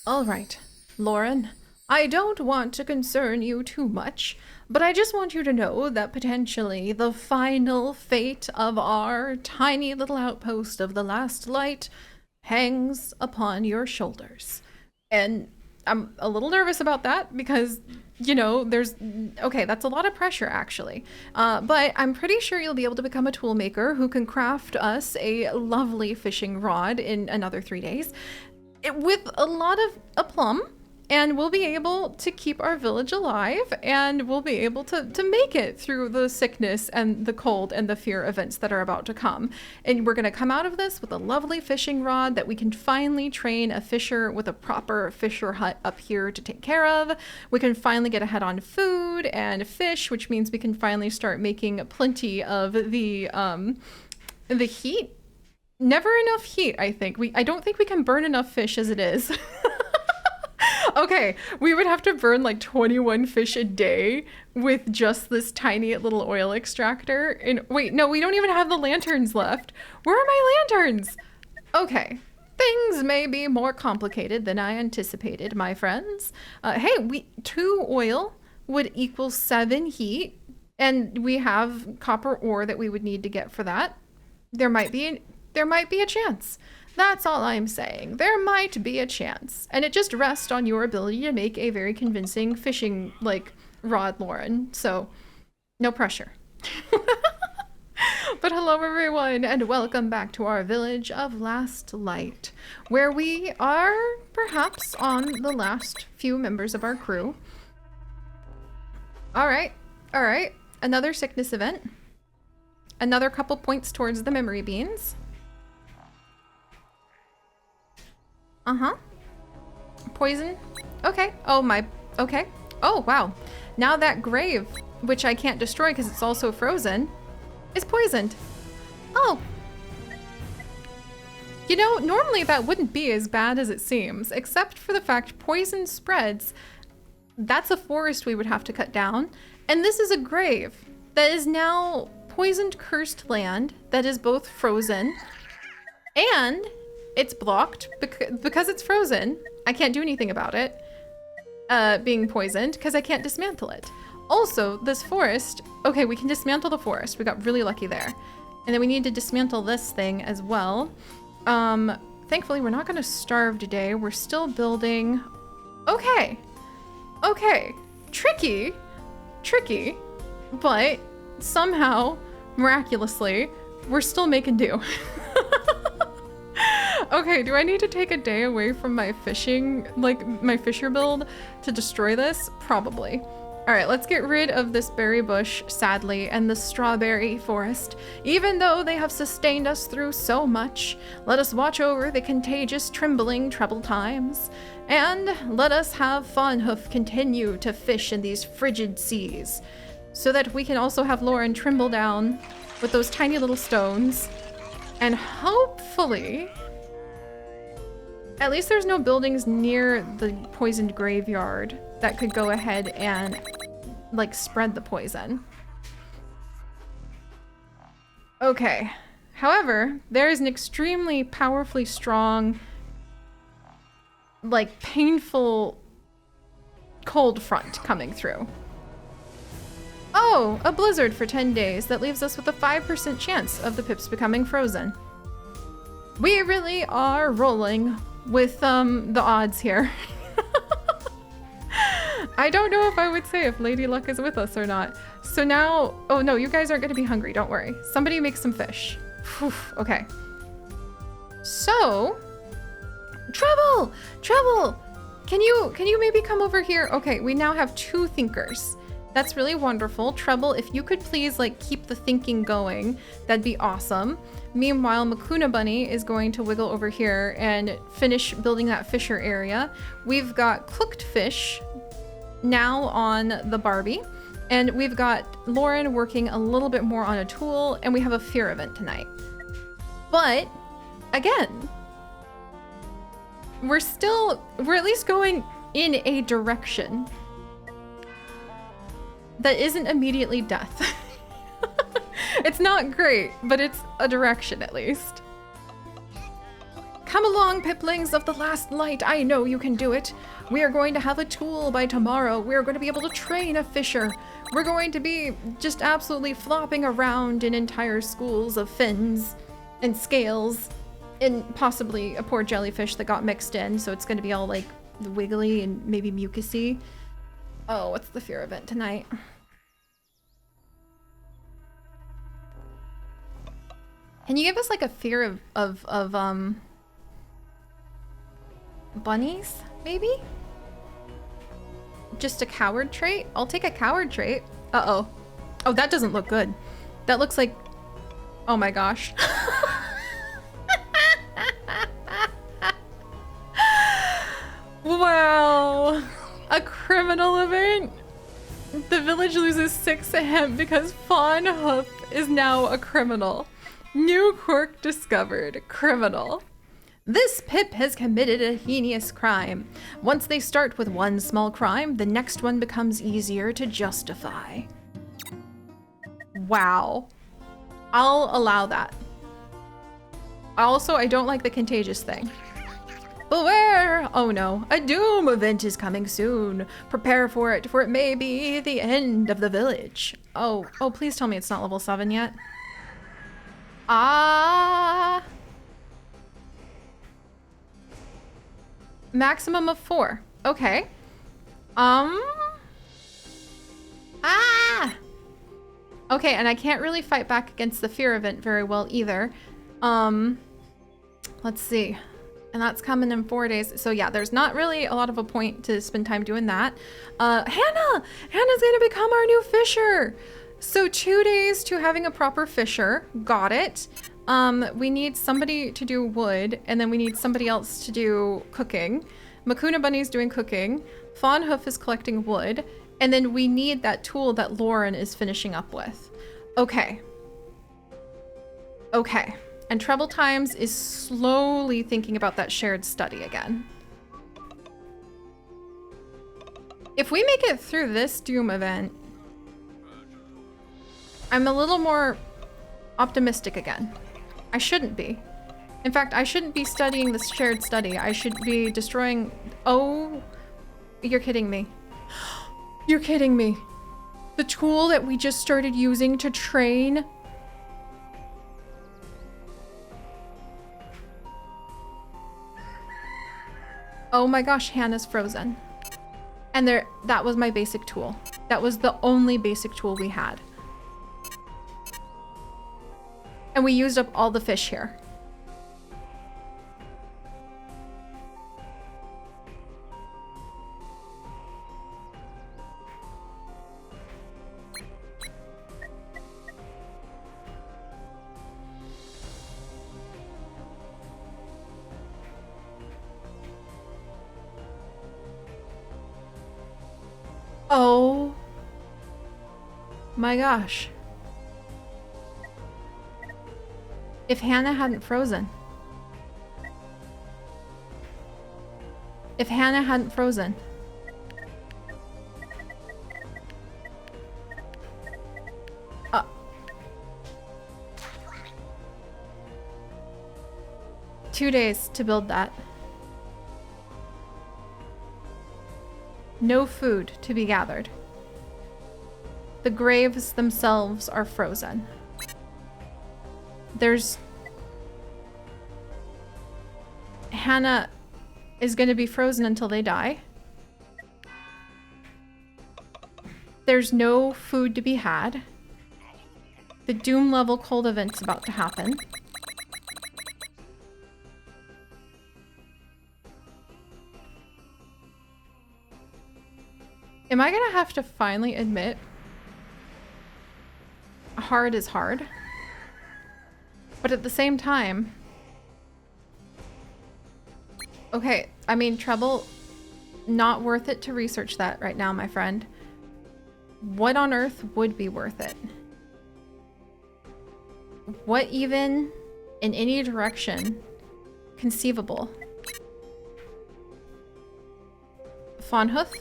All right, Lauren, I don't want to concern you too much, but I just want you to know that potentially the final fate of our tiny little outpost of the last light hangs upon your shoulders. And I'm a little nervous about that because, okay, that's a lot of pressure actually. But I'm pretty sure you'll be able to become a tool maker who can craft us a lovely fishing rod in another 3 days with a lot of aplomb, and we'll be able to keep our village alive, and we'll be able to make it through the sickness and the cold and the fear events that are about to come. And we're going to come out of this with a lovely fishing rod that we can finally train a fisher with a proper fisher hut up here to take care of. We can finally get ahead on food and fish, which means we can finally start making plenty of the heat. Never enough heat, I think. I don't think we can burn enough fish as it is. Okay, we would have to burn like 21 fish a day with just this tiny little oil extractor. And wait, no, we don't even have the lanterns left. Where are my lanterns? Okay, things may be more complicated than I anticipated, my friends. Hey, 2 oil would equal 7 heat, and we have copper ore that we would need to get for that. There might be a chance. That's all I'm saying. There might be a chance. And it just rests on your ability to make a very convincing fishing, rod, Lauren. So, no pressure. But hello, everyone, and welcome back to our village of Last Light, where we are perhaps on the last few members of our crew. All right. Another sickness event. Another couple points towards the memory beans. Poison. Okay. Okay. Oh, wow. Now that grave, which I can't destroy because it's also frozen, is poisoned. Oh. Normally that wouldn't be as bad as it seems, except for the fact poison spreads. That's a forest we would have to cut down. And this is a grave that is now poisoned, cursed land that is both frozen and it's blocked because it's frozen. I can't do anything about it being poisoned because I can't dismantle it. Also, this forest, okay, we can dismantle the forest. We got really lucky there. And then we need to dismantle this thing as well. Thankfully, we're not going to starve today. We're still building. Okay. Tricky, but somehow, miraculously, we're still making do. Okay, do I need to take a day away from my fishing, my fisher build to destroy this? Probably. All right, let's get rid of this berry bush, sadly, and the strawberry forest. Even though they have sustained us through so much, let us watch over the contagious, trembling, troubled times. And let us have Fawnhoof continue to fish in these frigid seas, so that we can also have Lauren tremble down with those tiny little stones. And hopefully, at least there's no buildings near the poisoned graveyard that could go ahead and spread the poison. Okay. However, there is an extremely powerfully strong, painful cold front coming through. Oh, a blizzard for 10 days that leaves us with a 5% chance of the pips becoming frozen. We really are rolling with the odds here. I don't know if I would say if Lady Luck is with us or not. So now, oh no, you guys aren't gonna be hungry, don't worry. Somebody make some fish. Whew, okay. So, Treble! Can you maybe come over here? Okay, we now have 2 thinkers. That's really wonderful. Treble, if you could please keep the thinking going, that'd be awesome. Meanwhile, Makuna Bunny is going to wiggle over here and finish building that fisher area. We've got cooked fish now on the Barbie, and we've got Lauren working a little bit more on a tool, and we have a fear event tonight. But again, we're at least going in a direction that isn't immediately death. It's not great, but it's a direction at least. Come along, piplings of the last light. I know you can do it. We are going to have a tool by tomorrow. We're going to be able to train a fisher. We're going to be just absolutely flopping around in entire schools of fins and scales and possibly a poor jellyfish that got mixed in. So it's going to be all like wiggly and maybe mucusy. Oh, what's the fear event tonight? Can you give us like a fear of bunnies, maybe? Just a coward trait? I'll take a coward trait. Uh-oh. Oh, that doesn't look good. That looks like... Oh my gosh. Wow. A criminal event? The village loses 6 hemp because Fawn Hoof is now a criminal. New quirk discovered. Criminal. This pip has committed a heinous crime. Once they start with one small crime, the next one becomes easier to justify. Wow. I'll allow that. Also, I don't like the contagious thing. Beware! Oh no, a doom event is coming soon. Prepare for it may be the end of the village. Oh, please tell me it's not level 7 yet. Ah. Maximum of 4. Okay. Ah. Okay, and I can't really fight back against the fear event very well either. Let's see. And that's coming in 4 days. So yeah, there's not really a lot of a point to spend time doing that. Hannah! Hannah's gonna become our new fisher! So 2 days to having a proper fisher. Got it. We need somebody to do wood, and then we need somebody else to do cooking. Makuna Bunny's doing cooking. Fawn Hoof is collecting wood. And then we need that tool that Lauren is finishing up with. Okay. Okay. And Treble Times is slowly thinking about that shared study again. If we make it through this Doom event, I'm a little more optimistic again. I shouldn't be. In fact, I shouldn't be studying this shared study. I should be destroying... Oh, you're kidding me. You're kidding me. The tool that we just started using to train... Oh my gosh, Hannah's frozen. And that was my basic tool. That was the only basic tool we had. And we used up all the fish here. Oh my gosh. If Hannah hadn't frozen. If Hannah hadn't frozen. Uh. 2 days to build that. No food to be gathered. The graves themselves are frozen. There's... Hannah is going to be frozen until they die. There's no food to be had. The Doom level cold event's about to happen. Am I gonna have to finally admit hard is hard? But at the same time... Okay, I mean, Treble, not worth it to research that right now, my friend. What on earth would be worth it? What even, in any direction, conceivable? Fawnhoof?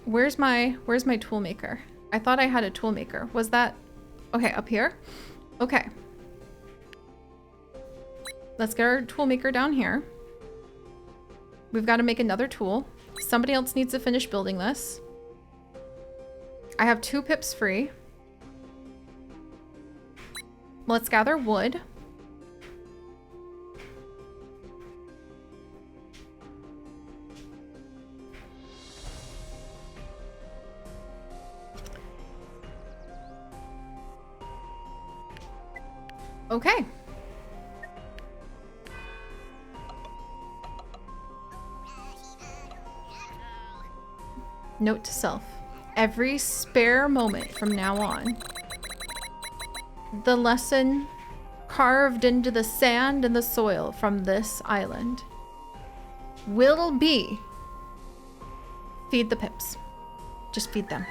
Where's my tool maker? I thought I had a tool maker. Was that... Okay, up here? Okay. Let's get our tool maker down here. We've got to make another tool. Somebody else needs to finish building this. I have 2 pips free. Let's gather wood. Okay. Note to self. Every spare moment from now on, the lesson carved into the sand and the soil from this island will be feed the pips. Just feed them.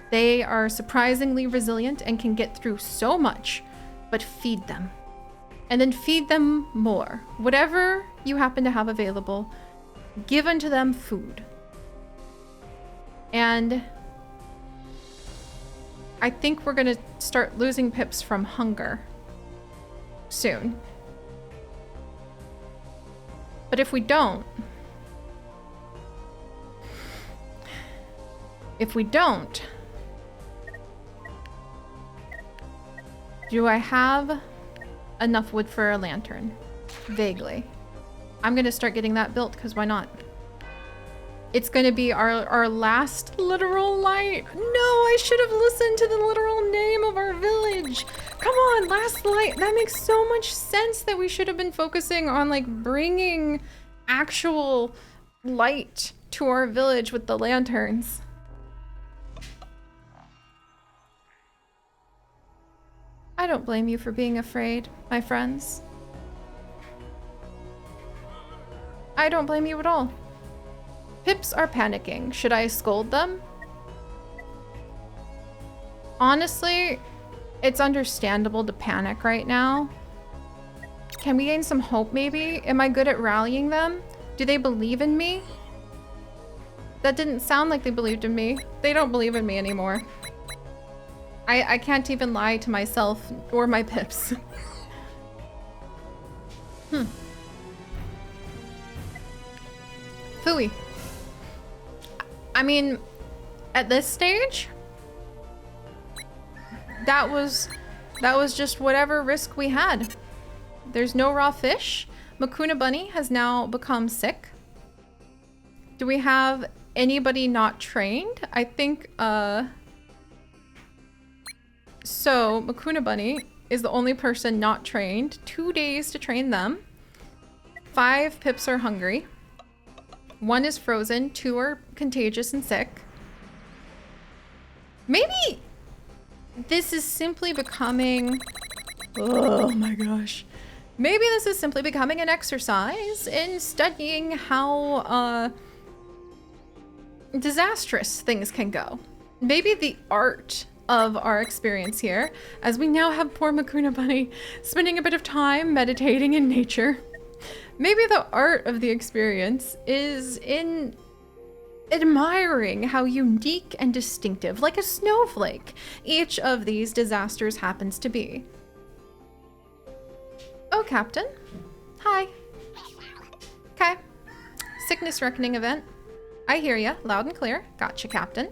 They are surprisingly resilient and can get through so much, but feed them. And then feed them more. Whatever you happen to have available, give unto them food. And I think we're gonna start losing pips from hunger soon. But if we don't, do I have enough wood for a lantern? Vaguely. I'm gonna start getting that built, because why not? It's gonna be our last literal light. No, I should have listened to the literal name of our village. Come on, last light. That makes so much sense that we should have been focusing on like bringing actual light to our village with the lanterns. I don't blame you for being afraid, my friends. I don't blame you at all. Pips are panicking. Should I scold them? Honestly, it's understandable to panic right now. Can we gain some hope maybe? Am I good at rallying them? Do they believe in me? That didn't sound like they believed in me. They don't believe in me anymore. I can't even lie to myself or my pips. Phooey. I mean, at this stage, that was just whatever risk we had. There's no raw fish. Makuna Bunny has now become sick. Do we have anybody not trained? I think, so Makuna Bunny is the only person not trained. 2 days to train them. 5 pips are hungry. 1 is frozen, 2 are contagious and sick. Maybe this is simply becoming... Oh my gosh. Maybe this is simply becoming an exercise in studying how disastrous things can go. Maybe the art of our experience here, as we now have poor Makuna Bunny spending a bit of time meditating in nature. Maybe the art of the experience is in admiring how unique and distinctive, like a snowflake, each of these disasters happens to be. Oh, Captain. Hi. Okay. Sickness reckoning event. I hear ya, loud and clear. Gotcha, Captain.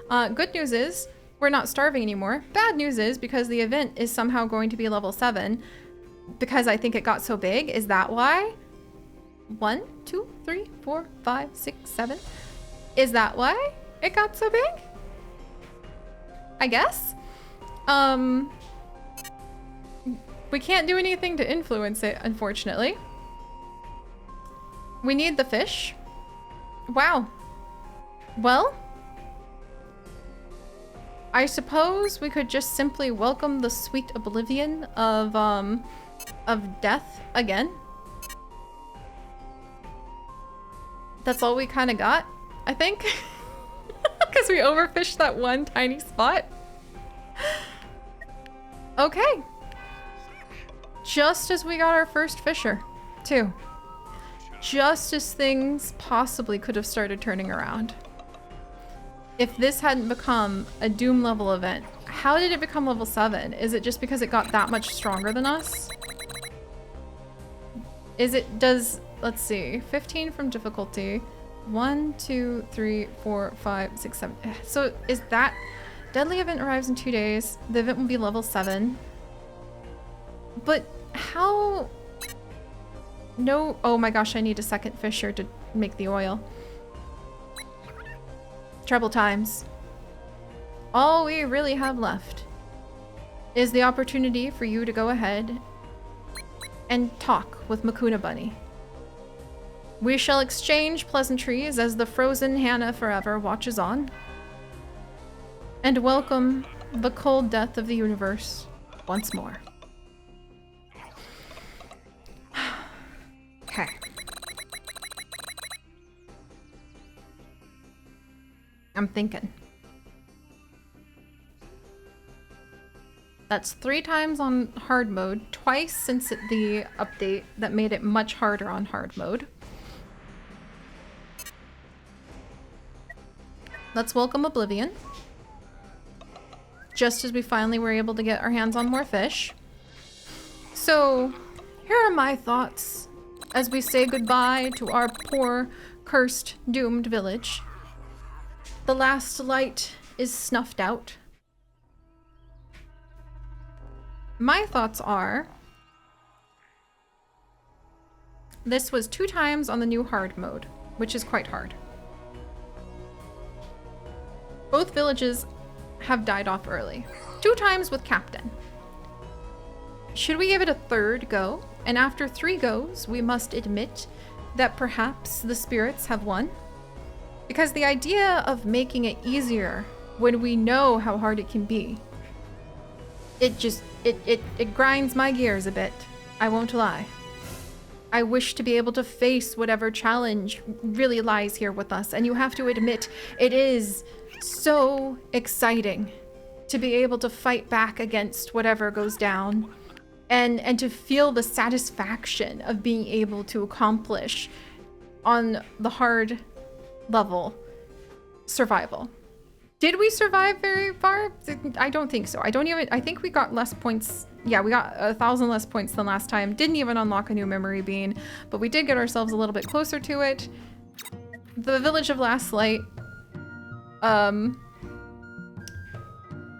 Good news is we're not starving anymore. Bad news is because the event is somehow going to be level 7 because I think it got so big. Is that why? 1, 2, 3, 4, 5, 6, 7. Is that why it got so big? I guess. We can't do anything to influence it, unfortunately. We need the fish. Wow. Well, I suppose we could just simply welcome the sweet oblivion of death again. That's all we kind of got, I think. Because we overfished that one tiny spot. Okay. Just as we got our first fisher, too. Just as things possibly could have started turning around. If this hadn't become a Doom level event, how did it become level 7? Is it just because it got that much stronger than us? Is it, let's see, 15 from difficulty. 1, 2, 3, 4, 5, 6, 7. So is that, deadly event arrives in 2 days. The event will be level 7. But how, no, oh my gosh, I need a second fisher to make the oil. Treble times. All we really have left is the opportunity for you to go ahead and talk with Makuna Bunny. We shall exchange pleasantries as the frozen Hannah forever watches on, and welcome the cold death of the universe once more. Okay. I'm thinking. That's 3 times on hard mode, twice since the update that made it much harder on hard mode. Let's welcome Oblivion. Just as we finally were able to get our hands on more fish. So, here are my thoughts as we say goodbye to our poor, cursed, doomed village. The last light is snuffed out. My thoughts are, this was 2 times on the new hard mode, which is quite hard. Both villages have died off early. 2 times with Captain. Should we give it a 3rd go? And after 3 goes, we must admit that perhaps the spirits have won? Because the idea of making it easier when we know how hard it can be, it grinds my gears a bit. I won't lie. I wish to be able to face whatever challenge really lies here with us, and you have to admit, it is so exciting to be able to fight back against whatever goes down, and to feel the satisfaction of being able to accomplish on the hard level survival. Did we survive very far? I don't think so. I think we got less points. Yeah, we got 1,000 less points than last time. Didn't even unlock a new memory bean, but we did get ourselves a little bit closer to it. The village of Last Light.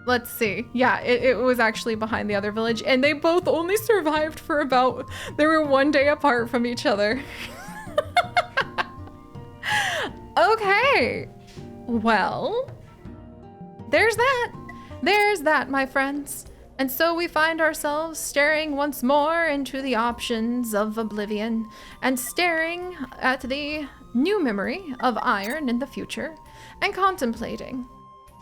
Let's see. Yeah, it was actually behind the other village, and they both only survived for about, they were 1 day apart from each other. Okay. Well, there's that. There's that, my friends. And so we find ourselves staring once more into the options of Oblivion and staring at the new memory of Iron in the future and contemplating,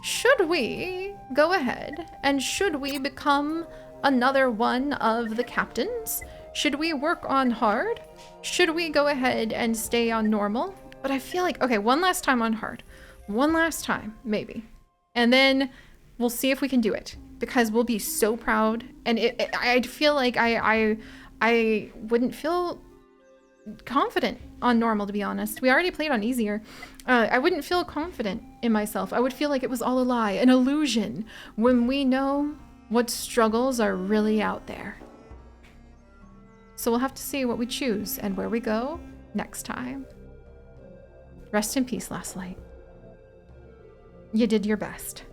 should we go ahead and should we become another one of the captains? Should we work on hard? Should we go ahead and stay on normal? But I feel like, okay, one last time on hard. One last time, maybe. And then we'll see if we can do it, because we'll be so proud. And I'd feel like I wouldn't feel confident on normal, to be honest. We already played on easier. I wouldn't feel confident in myself. I would feel like it was all a lie, an illusion, when we know what struggles are really out there. So we'll have to see what we choose and where we go next time. Rest in peace, Last Light. You did your best.